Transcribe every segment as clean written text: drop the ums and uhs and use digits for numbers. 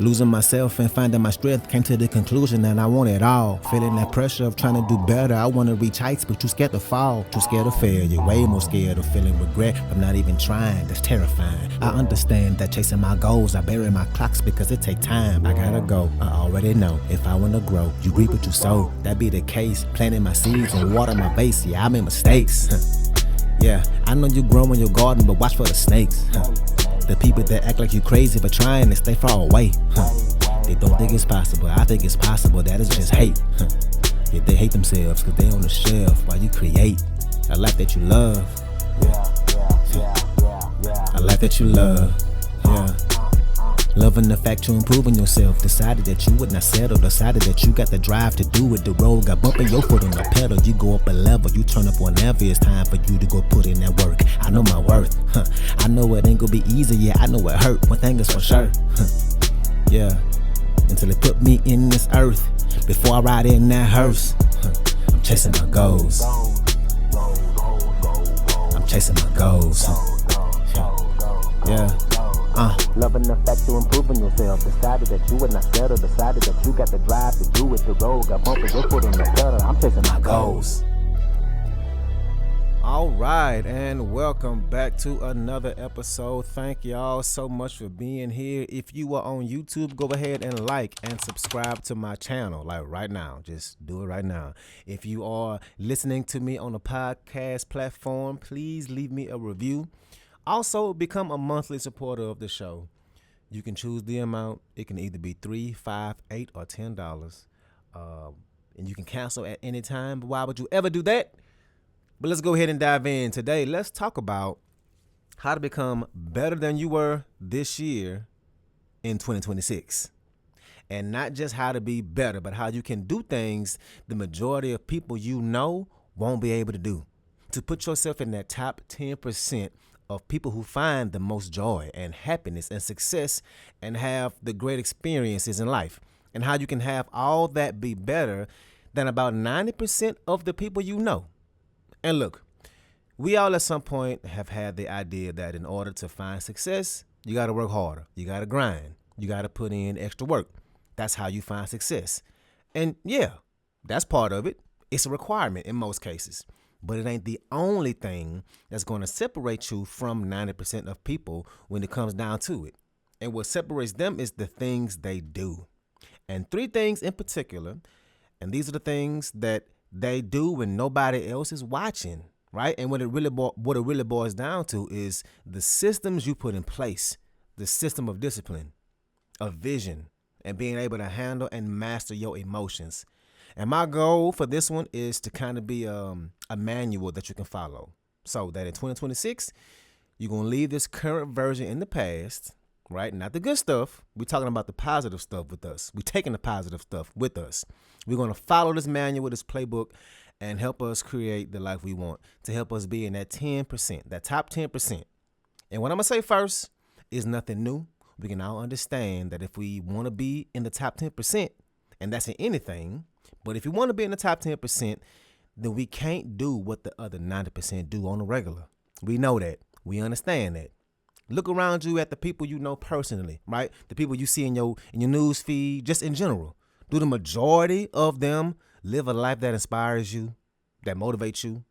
Losing myself and finding my strength, came to the conclusion that I want it all. Feeling that pressure of trying to do better. I want to reach heights, but too scared to fall. Too scared of failure, way more scared of feeling regret from not even trying. That's terrifying. I understand that chasing my goals, I bury my clocks because it take time. I gotta go, I already know. If I want to grow, you reap what you sow. That be the case, planting my seeds and water my base. Yeah, I made mistakes. Yeah, I know you grow in your garden, but watch for the snakes. The people that act like you crazy for trying to stay far away. They don't think it's possible. I think it's possible. That is just hate. Yeah, they hate themselves because they on the shelf while you create a life that you love. A life that you love. Yeah. Loving the fact you're improving yourself. Decided that you would not settle. Decided that you got the drive to do it. The road got bumping your foot on the pedal. You go up a level. You turn up whenever it's time for you to go put in that work. I know my worth. I know it ain't gonna be easy. Yeah, I know it hurt. One thing is for sure. Yeah. Until they put me in this earth. Before I ride in that hearse. I'm chasing my goals. I'm chasing my goals. Yeah. Loving the fact you're improving yourself. Decided that you would not settle. Decided that you got the drive to do it. The road got bumping your foot on the pedal. I'm chasing my goals. All right, and welcome back to another episode. Thank y'all so much for being here. If you are on YouTube, go ahead and like and subscribe to my channel, like right now. Just do it right now. If you are listening to me on a podcast platform, please leave me a review. Also, become a monthly supporter of the show. You can choose the amount. It can either be $3, $5, $8, or $10. And you can cancel at any time. But why would you ever do that? But let's go ahead and dive in. Today, let's talk about how to become better than you were this year in 2026. And not just how to be better, but how you can do things the majority of people you know won't be able to do. To put yourself in that top 10% of people who find the most joy and happiness and success and have the great experiences in life, and how you can have all that be better than about 90% of the people you know. And look, we all at some point have had the idea that in order to find success, you got to work harder, you got to grind, you got to put in extra work. That's how you find success. And yeah, that's part of it. It's a requirement in most cases. But it ain't the only thing that's going to separate you from 90% of people when it comes down to it. And what separates them is the things they do. And three things in particular, and these are the things that they do when nobody else is watching, right? And what it really boils down to is the systems you put in place, the system of discipline, of vision, and being able to handle and master your emotions. And my goal for this one is to kind of be a manual that you can follow. So that in 2026, you're going to leave this current version in the past, right? Not the good stuff. We're talking about the positive stuff with us. We're taking the positive stuff with us. We're going to follow this manual, this playbook, and help us create the life we want, to help us be in that 10%, that top 10%. And what I'm going to say first is nothing new. We can all understand that if we want to be in the top 10%, and that's in anything, but if you want to be in the top 10%, then we can't do what the other 90% do on the regular. We know that. We understand that. Look around you at the people you know personally, right? The people you see in your news feed, just in general. Do the majority of them live a life that inspires you, that motivates you,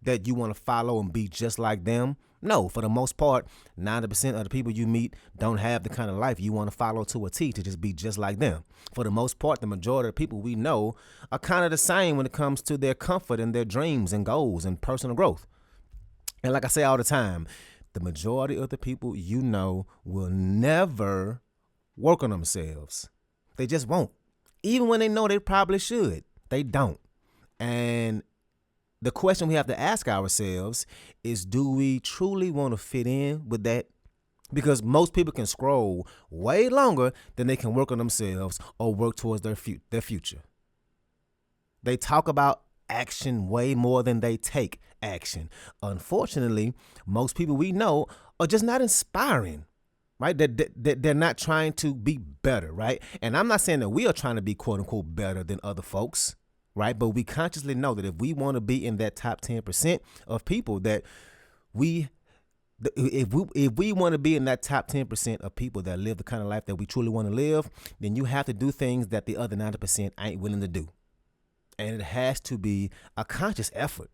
that you want to follow and be just like them? No, for the most part, 90% of the people you meet don't have the kind of life you want to follow to a T, to just be just like them. For the most part, the majority of people we know are kind of the same when it comes to their comfort and their dreams and goals and personal growth. And like I say all the time, the majority of the people you know will never work on themselves. They just won't. Even when they know they probably should, they don't. And the question we have to ask ourselves is, do we truly want to fit in with that? Because most people can scroll way longer than they can work on themselves or work towards their future. They talk about action way more than they take action. Unfortunately, most people we know are just not inspiring, right? They're not trying to be better, right? And I'm not saying that we are trying to be quote unquote better than other folks, right? But we consciously know that if we want to be in that top 10% of people, that we If we want to be in that top 10% of people that live the kind of life that we truly want to live, then you have to do things that the other 90% ain't willing to do. And it has to be a conscious effort.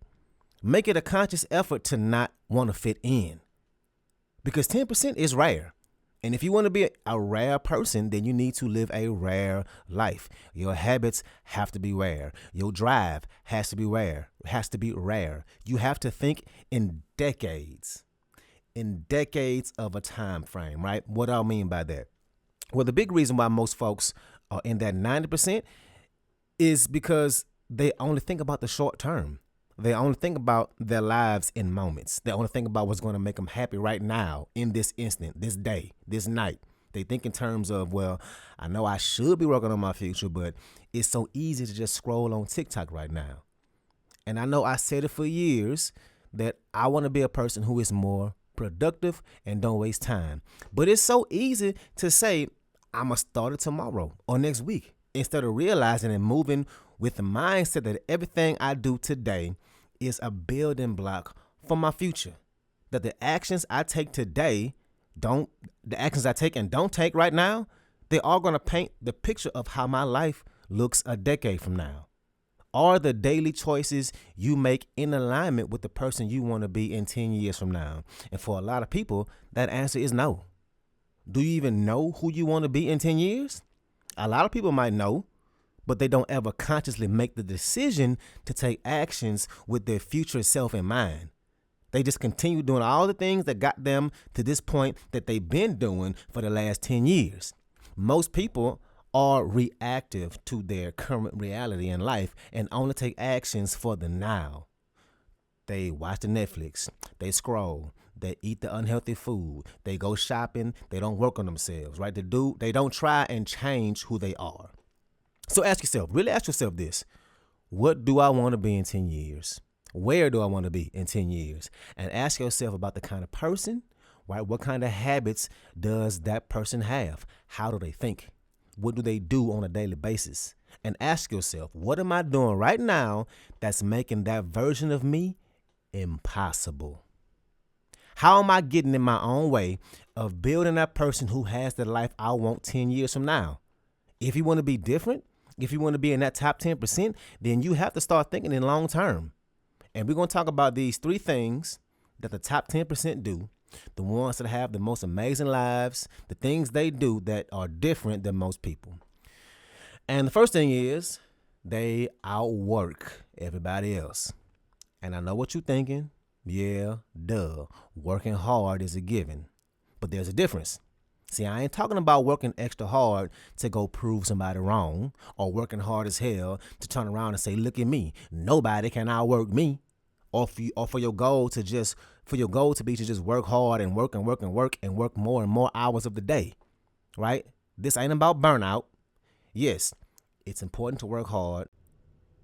Make it a conscious effort to not want to fit in. Because 10% is rare. And if you want to be a rare person, then you need to live a rare life. Your habits have to be rare. Your drive has to be rare. You have to think in decades of a time frame, right? What do I mean by that? Well, the big reason why most folks are in that 90% is because they only think about the short term. They only think about their lives in moments. They only think about what's going to make them happy right now, in this instant, this day, this night. They think in terms of, well, I know I should be working on my future, but it's so easy to just scroll on TikTok right now. And I know I said it for years that I want to be a person who is more productive and don't waste time. But it's so easy to say, I'm going to start it tomorrow or next week, instead of realizing and moving with the mindset that everything I do today is a building block for my future. That the actions I take today, the actions I take and don't take right now, they are going to paint the picture of how my life looks a decade from now. Are the daily choices you make in alignment with the person you want to be in 10 years from now? And for a lot of people, that answer is no. Do you even know who you want to be in 10 years? A lot of people might know, but they don't ever consciously make the decision to take actions with their future self in mind. They just continue doing all the things that got them to this point that they've been doing for the last 10 years. Most people are reactive to their current reality in life and only take actions for the now. They watch the Netflix, they scroll, they eat the unhealthy food, they go shopping, they don't work on themselves, right? They don't try and change who they are. So really ask yourself this. What do I want to be in 10 years? Where do I want to be in 10 years? And ask yourself about the kind of person, right? What kind of habits does that person have? How do they think? What do they do on a daily basis? And ask yourself, what am I doing right now that's making that version of me impossible? How am I getting in my own way of building that person who has the life I want 10 years from now? If you want to be different, if you want to be in that top 10%, then you have to start thinking in long term. And we're going to talk about these 3 things that the top 10% do, the ones that have the most amazing lives, the things they do that are different than most people. And the first thing is they outwork everybody else. And I know what you're thinking. Yeah, duh. Working hard is a given. But there's a difference. See, I ain't talking about working extra hard to go prove somebody wrong, or working hard as hell to turn around and say, look at me, nobody can outwork me. Or for your goal to be to just work hard and work more and more hours of the day, right? This ain't about burnout. Yes, it's important to work hard,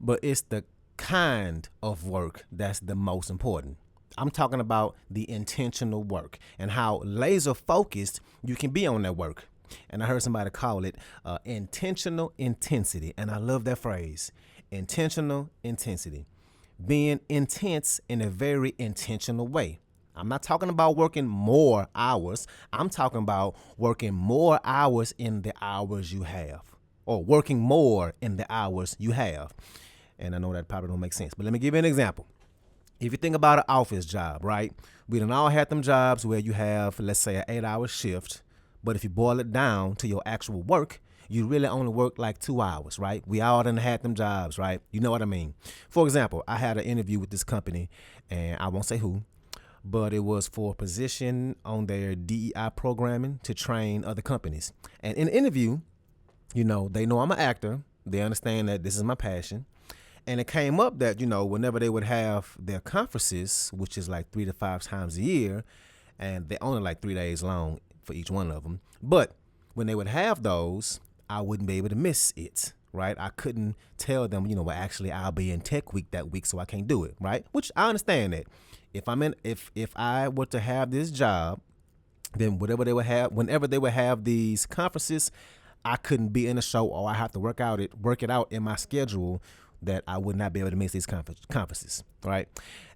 but it's the kind of work that's the most important. I'm talking about the intentional work and how laser focused you can be on that work. And I heard somebody call it intentional intensity. And I love that phrase, intentional intensity, being intense in a very intentional way. I'm not talking about working more hours. I'm talking about working more hours in the hours you have, or working more in the hours you have. And I know that probably don't make sense, but let me give you an example. If you think about an office job, right? We done all had them jobs where you have, let's say, an 8-hour shift. But if you boil it down to your actual work, you really only work like 2 hours, right? We all done had them jobs, right? You know what I mean? For example, I had an interview with this company, and I won't say who, but it was for a position on their DEI programming to train other companies. And in the interview, they know I'm an actor. They understand that this is my passion. And it came up that, whenever they would have their conferences, which is like 3 to 5 times a year, and they're only like 3 days long for each one of them. But when they would have those, I wouldn't be able to miss it, right? I couldn't tell them, actually I'll be in tech week that week, so I can't do it, right? Which I understand that. If I were to have this job, then whenever they would have these conferences, I couldn't be in a show, or I have to work it out in my schedule that I would not be able to miss these conferences, right?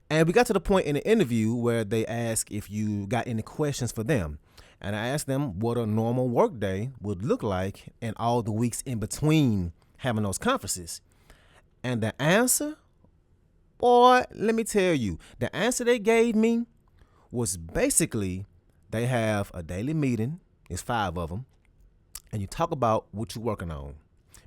And we got to the point in the interview where they asked if you got any questions for them. And I asked them what a normal work day would look like and all the weeks in between having those conferences. And the answer, boy, let me tell you, the answer they gave me was basically they have a daily meeting, it's 5 of them, and you talk about what you're working on.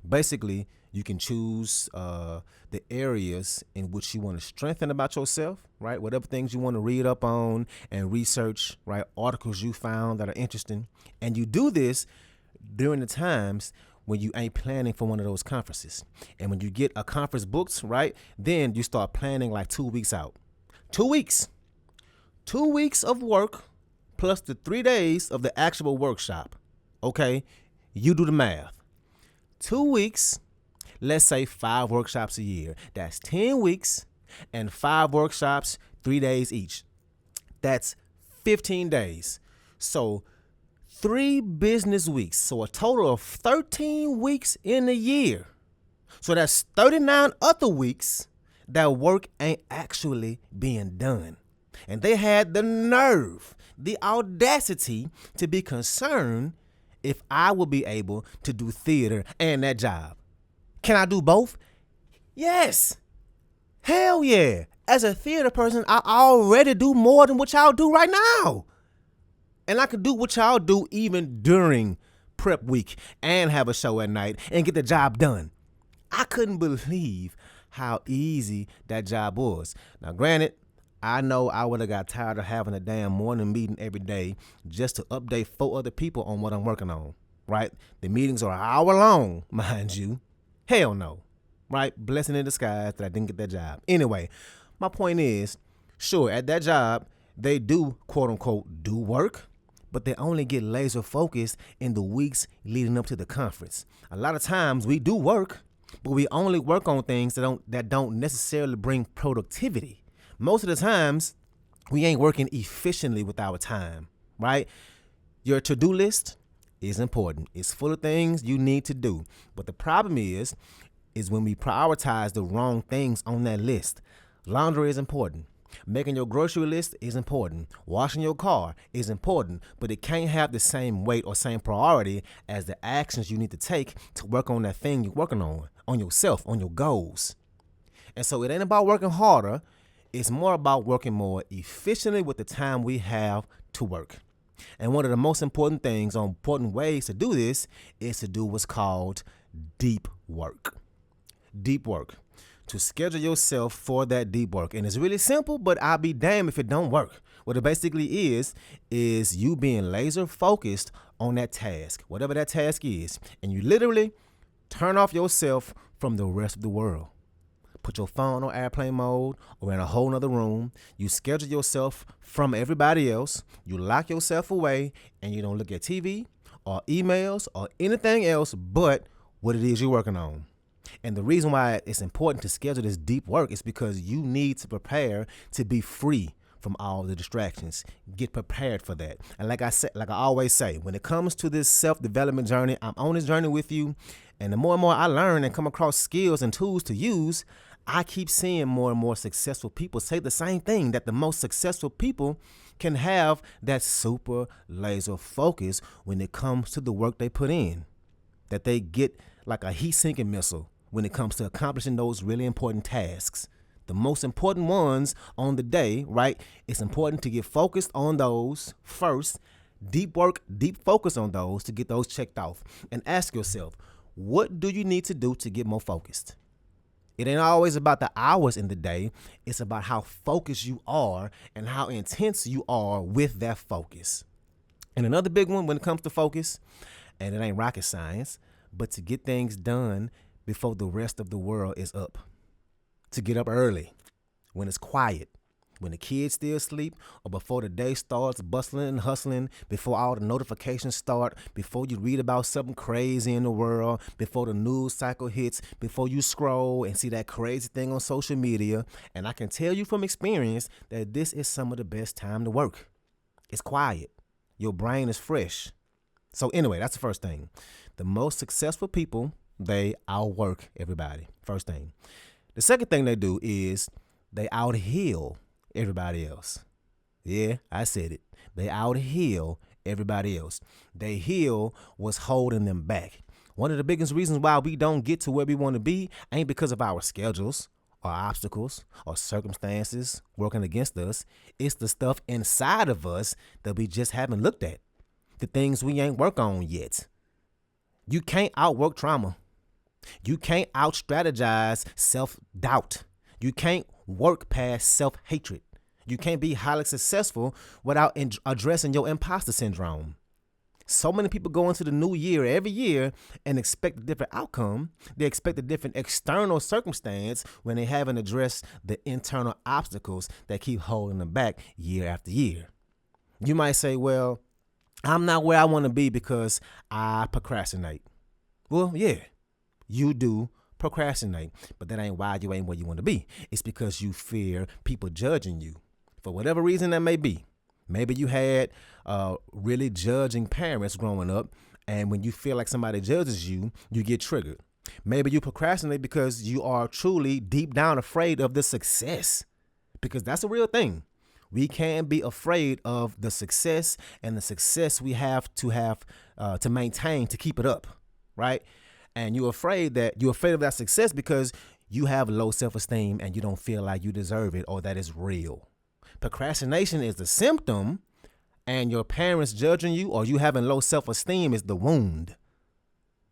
Basically, you can choose the areas in which you want to strengthen about yourself, right? Whatever things you want to read up on and research, right? Articles you found that are interesting. And you do this during the times when you ain't planning for one of those conferences. And when you get a conference booked, right, then you start planning like 2 weeks out. 2 weeks. 2 weeks of work plus the 3 days of the actual workshop. Okay? You do the math. 2 weeks, let's say 5 workshops a year. That's 10 weeks and 5 workshops, 3 days each. That's 15 days. So 3 business weeks. So a total of 13 weeks in a year. So that's 39 other weeks that work ain't actually being done. And they had the nerve, the audacity to be concerned if I would be able to do theater and that job. Can I do both? Yes. Hell yeah. As a theater person, I already do more than what y'all do right now. And I can do what y'all do even during prep week and have a show at night and get the job done. I couldn't believe how easy that job was. Now, granted, I know I would have got tired of having a damn morning meeting every day just to update 4 other people on what I'm working on, right? The meetings are an hour long, mind you. Hell no, right? Blessing in disguise that I didn't get that job. Anyway, my point is, sure, at that job, they do, quote unquote, do work, but they only get laser focused in the weeks leading up to the conference. A lot of times we do work, but we only work on things that don't necessarily bring productivity. Most of the times, we ain't working efficiently with our time, right? Your to-do list is important. It's full of things you need to do. But the problem is when we prioritize the wrong things on that list. Laundry is important. Making your grocery list is important. Washing your car is important, but it can't have the same weight or same priority as the actions you need to take to work on that thing you're working on yourself, on your goals. And so it ain't about working harder. It's more about working more efficiently with the time we have to work. And one of the most important things or important ways to do this is to do what's called deep work. Deep work. To schedule yourself for that deep work. And it's really simple, but I'll be damned if it don't work. What it basically is you being laser focused on that task, whatever that task is. And you literally turn off yourself from the rest of the world. Put your phone on airplane mode or in a whole nother room. You schedule yourself from everybody else. You lock yourself away and you don't look at TV or emails or anything else but what it is you're working on. And the reason why it's important to schedule this deep work is because you need to prepare to be free from all the distractions. Get prepared for that. And like I always say, when it comes to this self-development journey, I'm on this journey with you. And the more and more I learn and come across skills and tools to use, I keep seeing more and more successful people say the same thing, that the most successful people can have that super laser focus when it comes to the work they put in, that they get like a heat-sinking missile when it comes to accomplishing those really important tasks. The most important ones on the day, right? It's important to get focused on those first, deep work, deep focus on those to get those checked off. And ask yourself, what do you need to do to get more focused? It ain't always about the hours in the day. It's about how focused you are and how intense you are with that focus. And another big one when it comes to focus, and it ain't rocket science, but to get things done before the rest of the world is up. To get up early, when it's quiet, when the kids still asleep, or before the day starts bustling and hustling, before all the notifications start, before you read about something crazy in the world, before the news cycle hits, before you scroll and see that crazy thing on social media. And I can tell you from experience that this is some of the best time to work. It's quiet. Your brain is fresh. So anyway, that's the first thing. The most successful people, they outwork everybody. First thing. The second thing they do is they outheal everybody else. Yeah, I said it. They outheal everybody else. They heal what's holding them back. One of the biggest reasons why we don't get to where we want to be ain't because of our schedules or obstacles or circumstances working against us. It's the stuff inside of us that we just haven't looked at. The things we ain't worked on yet. You can't outwork trauma. You can't out strategize self-doubt. You can't work past self-hatred. You can't be highly successful without addressing your imposter syndrome. So many people go into the new year every year and expect a different outcome. They expect a different external circumstance when they haven't addressed the internal obstacles that keep holding them back year after year. You might say, well, I'm not where I want to be because I procrastinate. Well, yeah, you do procrastinate, but that ain't why you ain't where you want to be. It's because you fear people judging you for whatever reason that may be. Maybe you had really judging parents growing up, and when you feel like somebody judges you, you get triggered. Maybe you procrastinate because you are truly deep down afraid of the success, because that's a real thing. We can't be afraid of the success and the success we have to maintain to keep it up, right? And you're afraid of that success because you have low self-esteem and you don't feel like you deserve it or that it's real. Procrastination is the symptom, and your parents judging you or you having low self-esteem is the wound,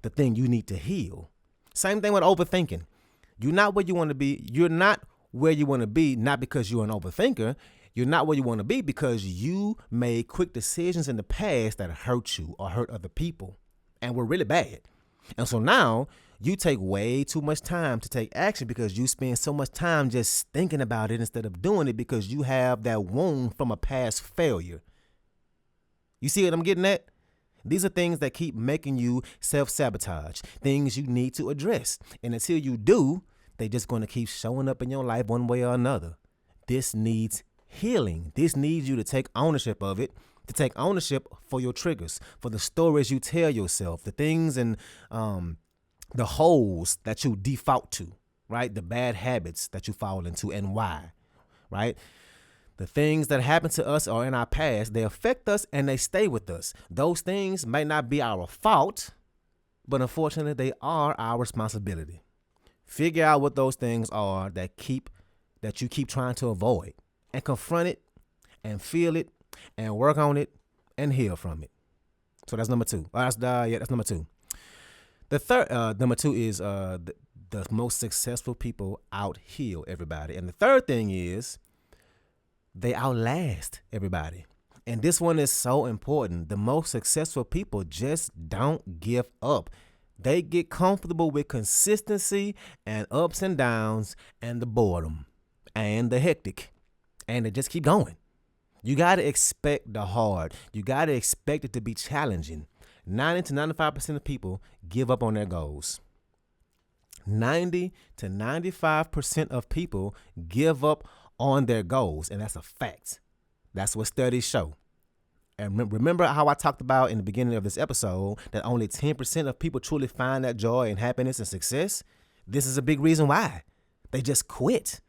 the thing you need to heal. Same thing with overthinking. You're not where you want to be. You're not where you want to be, not because you're an overthinker. You're not where you want to be because you made quick decisions in the past that hurt you or hurt other people and were really bad. And so now you take way too much time to take action because you spend so much time just thinking about it instead of doing it because you have that wound from a past failure. You see what I'm getting at? These are things that keep making you self-sabotage, things you need to address. And until you do, they're just going to keep showing up in your life one way or another. This needs healing. This needs you to take ownership of it, to take ownership for your triggers, for the stories you tell yourself, the things and the holes that you default to, right? The bad habits that you fall into and why, right? The things that happen to us or in our past, they affect us and they stay with us. Those things may not be our fault, but unfortunately, they are our responsibility. Figure out what those things are that you keep trying to avoid, and confront it and feel it and work on it and heal from it. So that's number two. That's number two. The third, number two is the most successful people outheal everybody. And the third thing is they outlast everybody. And this one is so important. The most successful people just don't give up. They get comfortable with consistency and ups and downs and the boredom and the hectic. And they just keep going. You got to expect the hard. You got to expect it to be challenging. 90 to 95% of people give up on their goals. 90 to 95% of people give up on their goals. And that's a fact. That's what studies show. And remember how I talked about in the beginning of this episode that only 10% of people truly find that joy and happiness and success? This is a big reason why. They just quit.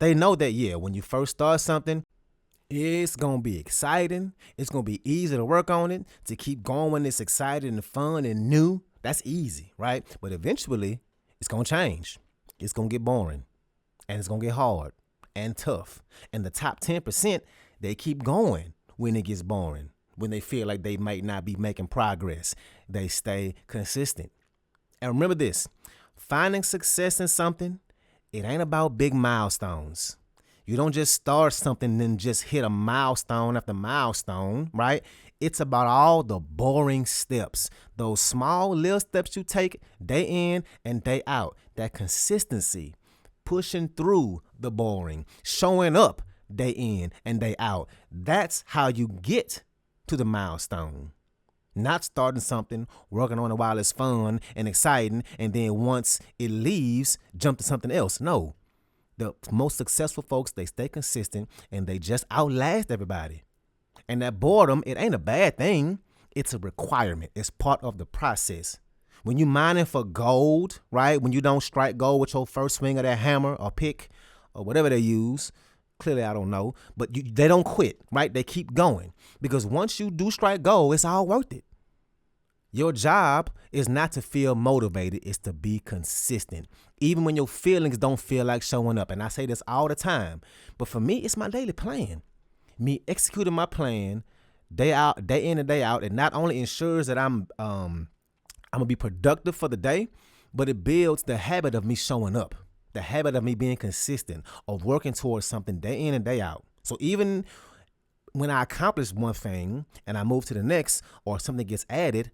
They know that, yeah, when you first start something, it's going to be exciting. It's going to be easy to work on it, to keep going when it's exciting and fun and new. That's easy, right? But eventually, it's going to change. It's going to get boring, and it's going to get hard and tough. And the top 10%, they keep going when it gets boring, when they feel like they might not be making progress. They stay consistent. And remember this, finding success in something, it ain't about big milestones. You don't just start something and then just hit a milestone after milestone, right? It's about all the boring steps, those small little steps you take day in and day out, that consistency, pushing through the boring, showing up day in and day out. That's how you get to the milestone. Not starting something, working on it while it's fun and exciting, and then once it leaves, jump to something else. No. The most successful folks, they stay consistent and they just outlast everybody. And that boredom, it ain't a bad thing. It's a requirement. It's part of the process. When you mining for gold, right? When you don't strike gold with your first swing of that hammer or pick or whatever they use, Clearly, I don't know. But they don't quit, right? They keep going. Because once you do strike gold, it's all worth it. Your job is not to feel motivated. It's to be consistent. Even when your feelings don't feel like showing up. And I say this all the time. But for me, it's my daily plan. Me executing my plan day in and day out. It not only ensures that I'm going to be productive for the day, but it builds the habit of me showing up. The habit of me being consistent, of working towards something day in and day out. So even when I accomplish one thing and I move to the next or something gets added,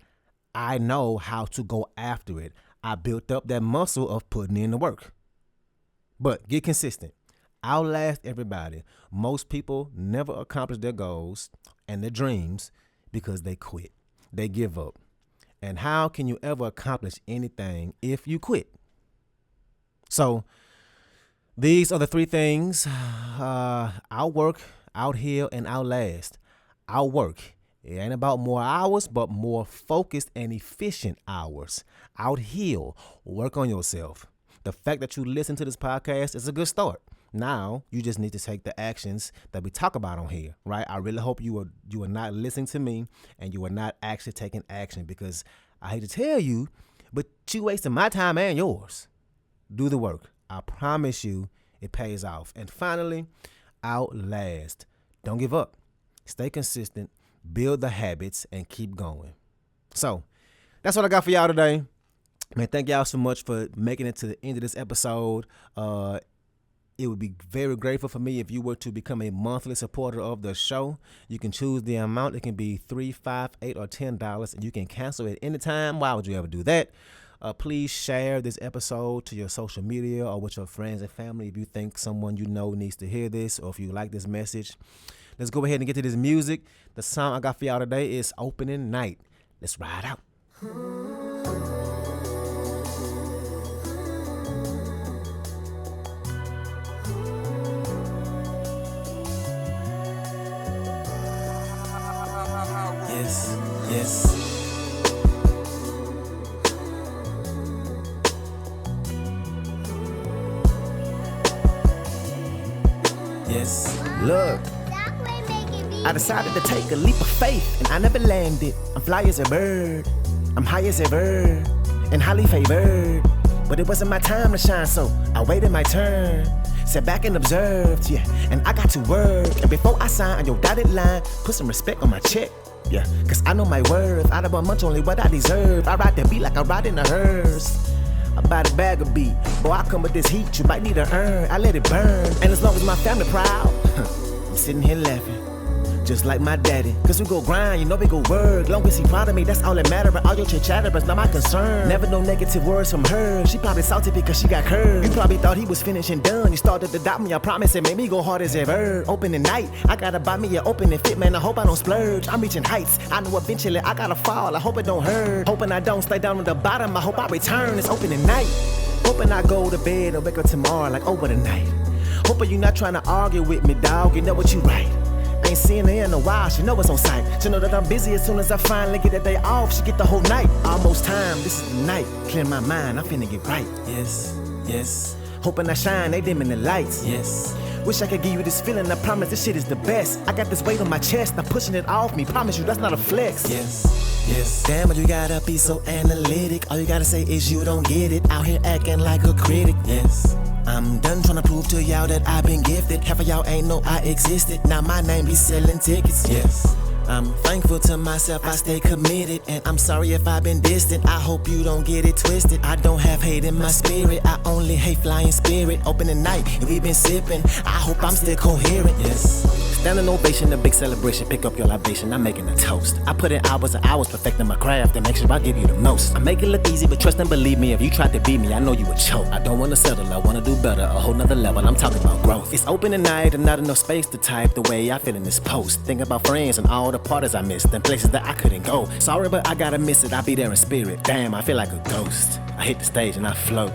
I know how to go after it. I built up that muscle of putting in the work. But get consistent. Outlast everybody. Most people never accomplish their goals and their dreams because they quit. They give up. And how can you ever accomplish anything if you quit? So these are the three things: Outwork, Outheal, and Outlast. Outwork. It ain't about more hours, but more focused and efficient hours. Outheal. Work on yourself. The fact that you listen to this podcast is a good start. Now you just need to take the actions that we talk about on here, right? I really hope you are not listening to me and you are not actually taking action, because I hate to tell you, but you wasting my time and yours. Do the work. I promise you it pays off. And finally, Outlast. Don't give up. Stay consistent, build the habits, and keep going. So that's what I got for y'all today. Man, thank y'all so much for making it to the end of this episode. It would be very grateful for me if you were to become a monthly supporter of the show. You can choose the amount. It can be $3, $5, $8, or $10, and you can cancel it anytime. Why would you ever do that? Please share this episode to your social media or with your friends and family if you think someone you know needs to hear this, or if you like this message. Let's go ahead and get to this music. The song I got for y'all today is Opening Night. Let's ride out. Yes, yes. Yes. Look, I decided to take a leap of faith, and I never landed. I'm fly as a bird, I'm high as ever, and highly favored. But it wasn't my time to shine, so I waited my turn. Sat back and observed, yeah, and I got to work. And before I sign on your dotted line, put some respect on my check. Yeah, cause I know my worth. I don't munch only what I deserve. I ride the beat like I ride in a hearse. I buy the bag of beat. Boy, I come with this heat, you might need to earn. I let it burn, and as long as my family proud, I'm sitting here laughing, just like my daddy. Cause we go grind, you know we go work. Long as he proud of me, that's all that matter. But all your chit-chatterers, not my concern. Never no negative words from her. She probably salty because she got curved. You probably thought he was finished and done. You started to doubt me, I promise it made me go hard as ever. Opening night, I gotta buy me an opening fit, man. I hope I don't splurge. I'm reaching heights, I know eventually I gotta fall. I hope it don't hurt. Hoping I don't stay down on the bottom. I hope I return. It's opening night. Hoping I go to bed and wake up tomorrow like over the night. Hoping you not trying to argue with me, dog. You know what you right. Ain't seen her in a while, she know it's on sight. She know that I'm busy as soon as I finally get that day off. She get the whole night, almost time, this is the night. Clear my mind, I'm finna get right. Yes, yes. Hoping I shine, they dimming the lights. Yes. Wish I could give you this feeling, I promise this shit is the best. I got this weight on my chest, I'm pushing it off me. Promise you, that's not a flex. Yes, yes. Damn, but you gotta be so analytic. All you gotta say is you don't get it. Out here acting like a critic. Yes. I'm done trying to prove to y'all that I've been gifted. Half of y'all ain't know I existed. Now my name be selling tickets. Yes. I'm thankful to myself, I stay committed. And I'm sorry if I've been distant, I hope you don't get it twisted. I don't have hate in my spirit, I only hate flying spirit. Opening night, and we've been sipping, I hope I'm still coherent. Yes. Standing ovation, a big celebration, pick up your libation, I'm making a toast. I put in hours and hours perfecting my craft, and make sure I give you the most. I make it look easy, but trust and believe me, if you tried to beat me, I know you would choke. I don't wanna settle, I wanna do better, a whole nother level, I'm talking about growth. It's opening night and not enough space to type the way I feel in this post. Think about friends and all the parties I missed, and places that I couldn't go. Sorry, but I gotta miss it, I'll be there in spirit. Damn, I feel like a ghost. I hit the stage and I float.